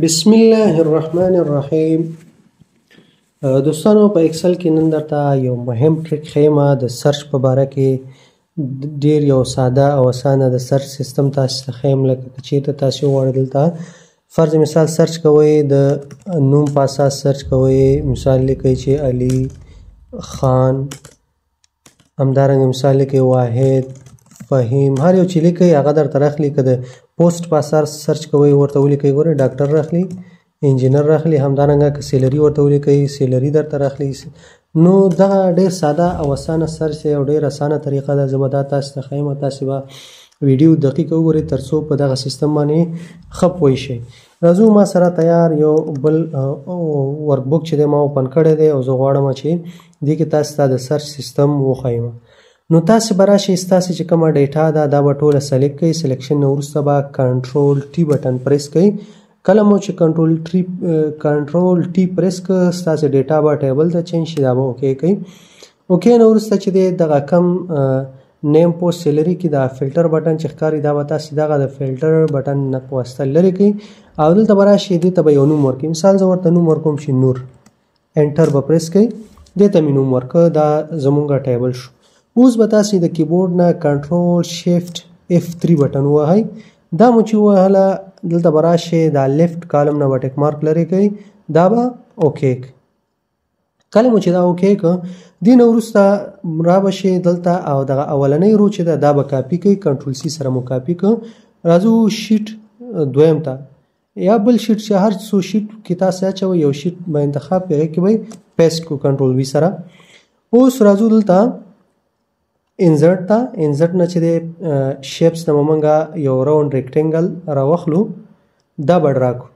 بسم الله الرحمن الرحیم. دوستانو په ایکسل کې نن درته یو مهم ټریک ښیم د سرچ په باره کې. ډیر یو ساده او اسانه د سرچ سیستم تاسو ته ښیم. لکه که چیرته تاسو وغواړئ دلته فرض مثال سرچ کوئ، د نوم په اساس سرچ کوئ. مثال لیکئ چې علي خان، همدارنګه مثال لیکئ واحد، فهیم. هر یو چې لیکئ هغه درته راخلي. که د پوسټ په اساس سرچ کوئ ورته ولیکئ ګورئ ډاکټر راخلي، انجینر راخلي. همدارنګه که سیلري ورته ولیکئ سیلري درته راخلي. نو دغه ډیر ساده او اسانه سرچ دی او ډیر اسانه طریقه ده. زه به دا تاسو ته ښیم او تاسې به ویډیو دقیق وګورئ تر څو په دغه سیستم باندې ښه پوه شئ. راځو ما سره تیار یو بل ورک بک چې دی ما اوپن کړی دی او زه غواړم چې دې کې تاسو ته د سرچ سیستم وښیم. نو تاسو به راشئ، ستاسې چې کومه ډیټا ده دا به ټوله سلیکټ کړئ. سلیکشن نه وروسته به کنټرول ټي بټن پریس کړئ. کله مو چې کنټرول ټي پریس کړ ستاسې ډیټا به ټیبل ته چینج شي، دا به اوکې کړئ. اوکې نه وروسته چې دی دغه کم نیم پوسټ سیلري کې دا فلټر بټن چې ښکاري دا به تاسې دغه د فلټر بټن نه په واسطه لرې کړئ او دلته به راشئ دې ته به یو نوم ورکړئ. مثال زه ورته نوم ورکوم چې نور. انټر به پریس کړئ، دې ته مې نوم ورکړ، دا زمونږ ټیبل شو. اوس به تاسې د کیبورډ نه کنټرول شیفټ F3 بټن ووهئ. دا مو چې ووهله دلته به راشئ دا لیفټ کالم نه به ټیک مارک لرې کړئ، دا به اوکې کړئ. کله مو چې دا اوکې کړ دې نه وروسته را به شئ دلته او دغه اولنۍ رو چې ده دا به کاپي کړئ. کنټرول C سره مو کاپي کړ. راځو شیټ دویم ته یا بل شیټ چې هر څو شیټ کې تاسې اچوئ یو شیټ به انتخاب کړئ، هغې کې به پیسټ کړو کنټرول V سره. اوس راځو دلته انزرټ ته. انزرټ نه چې دی شیپس نه به موږ یو راوند ریکټینګل راوخلو، دا به ډرا کړو.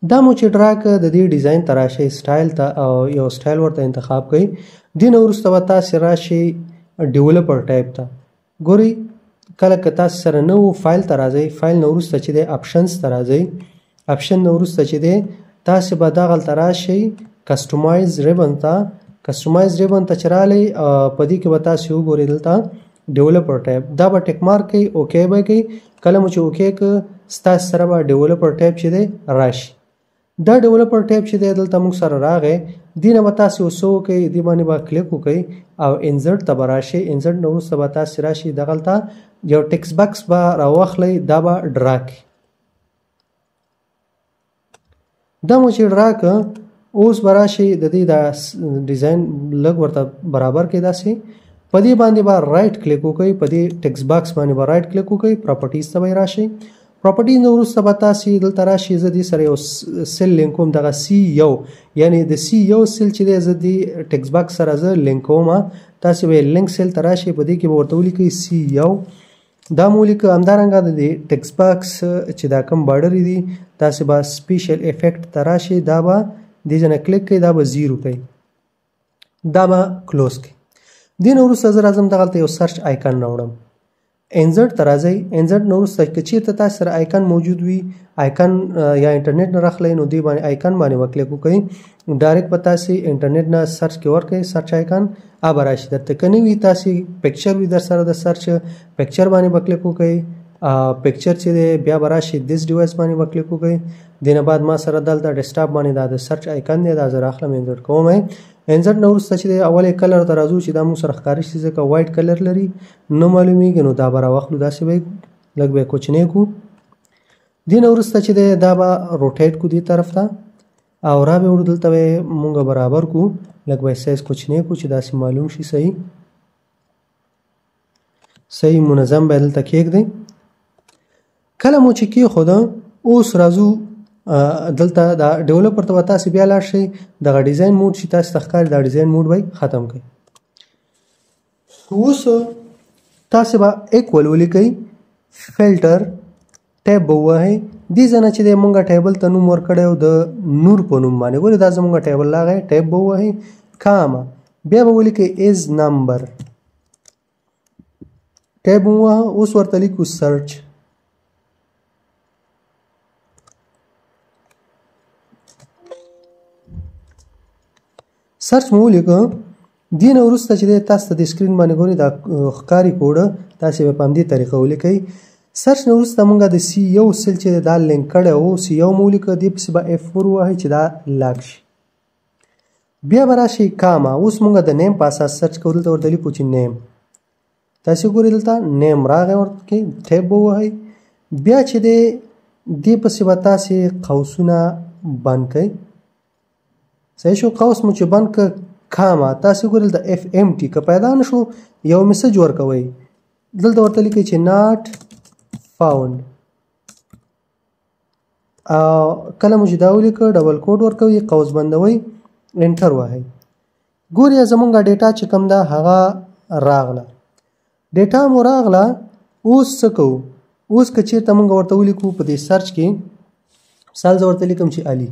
دا مو چې ډرا کړه د دې ډیزاین ته راشئ سټایل ته او یو سټایل ورته انتخاب کړئ. دې نه وروسته به تاسې راشئ ډیولپر ټایپ ته. ګورئ کله که تاسې سره نه و فایل ته راځئ، فایل نه وروسته چې دی اپشنز ته راځئ. اپشن نه وروسته چې دی تاسې به دغلته راشئ کسټمایز ریبن ته. کسټمایز ریبن ته چې راغلی په دې کې به تاسې وګورئ دلته ډیولپر ټایپ، دا به ټیک مارک کوئ، اوکې به کوئ. کله مو چې اوکې کړ ستاسې سره به ډیولپر ټایپ چې دی راشي. دا ډیولپر ټایپ چې دی دلته موږ سره راغی، دې نه به تاسې اوس څه وکئ، دې باندې به کلیک وکئ او انزرټ ته به راشئ. انزرټ نه وروسته به تاسې راشئ دغلته یو ټیکس باکس به راواخلئ، دا به ډرا کړئ. دا مو چې ډرا کړ اوس به راشئ د دې دا ډیزاین لږ ورته برابر کړئ. داسې په دې باندې به رایټ کلیک وکئ، په دې ټیکس باکس باندې به رایټ کلیک وکئ، پراپرټیز ته به راشئ. پراپرټیز نه وروسته به تاسې دلته راشئ. زه دې سره یو سیل لینک کوم، دغه C1 یعنې د C1 سیل چې دی زه دې ټیکس باکس سره زه لینک کوم. تاسې به لینک سیل ته راشئ، په دې کې به ورته ولیکئ C1، دا مو ولیکه. همدارنګه د دې ټیکس باکس چې دا کم بارډر دي تاسې به سپیشل افیکټ ته راشئ، دا به دې ځای نه کلیک کړئ، دا به 0 کړئ، دا به کلوز کړئ. دې نه وروسته زه راځم دغلته یو سرچ آیکن راوړم. انزرټ ته راځئ. انزرټ نه وروسته که چېرته تاسې سره آیکن موجود وي، آیکن یا انټرنیټ نه راخلئ نو دې باندې آیکن باندې به کلیک وکړئ. ډایرکټ به تاسې انټرنیټ نه سرچ کې ورکړئ سرچ آیکن، به راشي درته. که نه وي تاسې پکچر وي در سره د سرچ پکچر باندې به کلیک وکړئ. پکچر چې دی بیا به راشي دیس ډیوایس باندې به کلیک وکړئ. دې نه بعد ما سره دلته ډیسکټاپ باندې دا د سرچ آیکن دی، دا زه راخلم انزرټ کوم. انزرټ نه وروسته چې دی اول کلر ته راځو چې دا موږ سره ښکاره شي، ځکه وایټ کلر لري نه معلومیږي، نو دا به راواخلو، داسې به لږ به یې کوچنی کړو. دې نه وروسته چې دی دا به روټیټ کړو دې طرف ته او را به وړو دلته به یې مونږ برابر کړو، لږ به یې سایز کوچنی کړو چې داسې معلوم شي. صحیح منظم به یې دلته کېږدئ. کله مو چې کېښوده اوس راځو دلته دا ډیولپر ته به تاسې بیا لاړ شئ، دغه ډیزاین موډ چې تاسې ته ښکاري دا ډیزاین موډ به ختم کړئ. اوس تاسې به ایکول ولیکئ، فلټر ټیب به ووهئ. دې ځای نه چې دی مونږ ټیبل ته نوم ورکړی و د نور په نوم باندې، ګورئ دا زمونږ ټیبل راغی. ټیب به ووهئ، کامه، بیا به ولیکئ ایز نمبر، ټیب ووهه. اوس ورته لیکو سرچ. سرچ مو ولیکه. دې نه وروسته چې دی تاسو ته د سکرین باندې ګورئ دا ښکاري کوډ، تاسې به په همدې طریقه ولیکئ. سرچ نه وروسته موږ د C1 سیل چې دا لینک کړی و C1 مو ولیکه دې پسې به F4 ووهئ چې دا لاک شي. بیا به راشئ کاما. اوس موږ د نیم په اساس سرچ کوو. دلته ورته لیکو چې نیم. تاسې ګورئ دلته نیم راغی ورته کې ټیب به ووهئ. بیا چې دی دې پسې به تاسې قوسونه بند کړئ. صحیح شو. قوس مو چې بند کړ کاما تاسې ګورئ دلته FMT که پیدا نه شو یو میسج ورکوئ. دلته ورته لیکئ چې ناٹ فاوند. کله مو چې دا ولیکه ډبل کوډ ورکوئ قوس بندوئ انټر وهئ. ګورئ زمونږ ډیټا چې کوم ده هغه راغله. ډیټا مو راغله. اوس څه کوو؟ اوس که چېرته موږ ورته ولیکو په دې سرچ کې مثال زه ورته لیکم چې علي.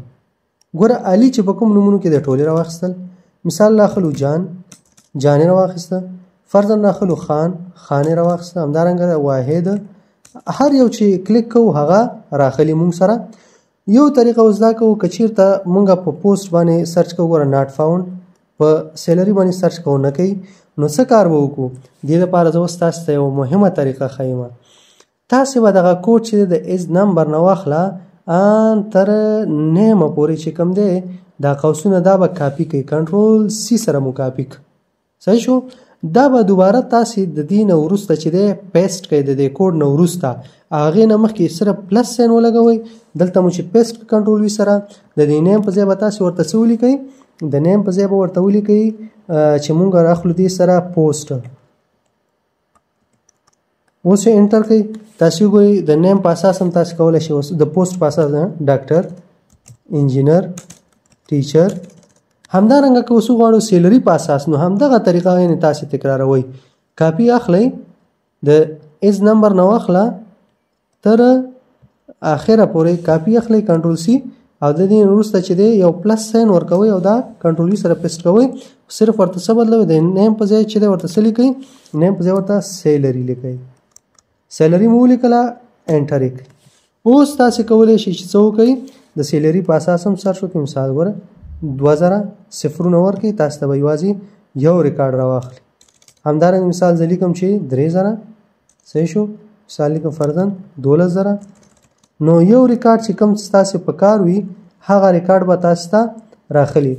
ګوره علي چې په کوم نومونو کې د ټولې راواخیستل. مثال راخلو جان جانې راواخیسته. فرضاً راخلو خان خانې راواخیسته. همدارنګه واحد هر یو چې کلیک کوو هغه راخلي مونږ سره. یو طریقه اوس دا کوو که چېرته مونږ په پوسټ باندې سرچ کوو ګوره ناټ فاوند په سیلري باندې سرچ کوو نه کوي نو څه کار به وکړو؟ دې دپاره زه اوس تاسو ته یوه مهمه طریقه ښیم. تاسې به دغه کوډ چې د ایز نمبر نه واخله ان تر نیمه پورې چې کوم دی دا قوسونه دا به کاپي کوي. کنټرول C سره مو کاپي کړه. صحیح شو. دا به دوباره تاسې د دې نه وروسته چې دی پیسټ کوئ د دې کوډ نه وروسته هغې نه مخکې صرف پلس ساین ولګوئ. دلته مو چې پیسټ کنټرول وي سره د دې نیم په ځای به تاسې ورته څه ولیکئ؟ د نیم په ځای به ورته ولیکئ چې مونږ راخلو دې سره پوسټ. اوس یې انټر کوئ. تاسې وګورئ د نیم په اساس هم تاسې کولی شئ د پوسټ په اساس ډاکټر انجینر ټیچر. همدارنګه که اوس وغواړو سیلري په اساس نو همدغه طریقه یعنې تاسې تکراروئ. کاپي اخلئ د ایز نمبر نه واخله تر اخره پورې کاپي اخلئ کنټرول C او د دې وروسته چې دی یو پلس ساین ورکوئ او دا کنټرول V سره پیسټ کوئ. صرف ورته څه بدلوئ د نیم په ځای چې دی ورته څه لیکئ؟ نیم په ځای ورته سیلري لیکئ. سیلري مو ولیکله انټر یې کړئ. اوس تاسې کولی شئ چې څه وکړئ د سیلري په اساس هم سرچ وکړئ. مثال ګوره 2000 صفرونه ورکړئ تاسو ته به یوازې یو ریکارډ راواخلي. همدارنګه مثال زه لیکم چې 3000. صحیح شو. مثال لیکم فرضاً 12000. نو یو ریکارډ چې کوم ستاسې په کار وي هغه ریکارډ به تاسو ته راخلي.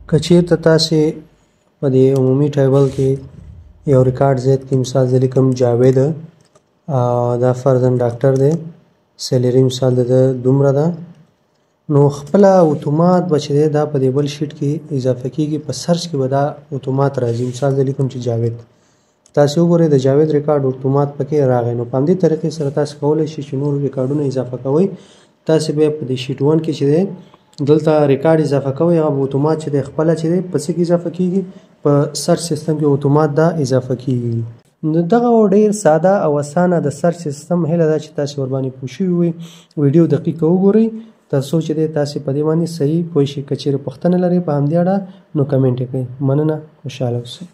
که چېرته تاسې په دې عمومي ټیبل کې یو ریکارډ زیات کړئ. مثال زه لیکم جاوید دا فرضاً ډاکټر دی. سیلري مثال د ده دومره ده. نو خپله اتومات به چې دی دا په دې بل شیټ کې اضافه کېږي. په سرچ کې به دا اتومات راځي. مثال زه لیکم چې جاوید. تاسې وګورئ د جاوید ریکارډ اتومات پکې راغی. نو په همدې طریقې سره تاسې کولی شئ چې نور ریکارډونه اضافه کوئ. تاسې بیا په دې شیټ 1 کې چې دی دلته ریکارډ اضافه کوئ هغه اتومات چې دی خپله چې دی په څه کې اضافه کېږي؟ په سرچ سیستم کې اتومات دا اضافه کېږي. نو دغه ډېر ساده او اسانه د سرچ سیستم هیله ده چې تاسې ورباندې پوه شوي وئ. ویډیو دقیقه وګورئ تر څو چې دی تاسې په دې باندې صحیح پوه شئ. که چېرې پوښتنه لرئ په همدې اړه نو کمنټ یې کړئ. مننه. خوشحاله اوسئ.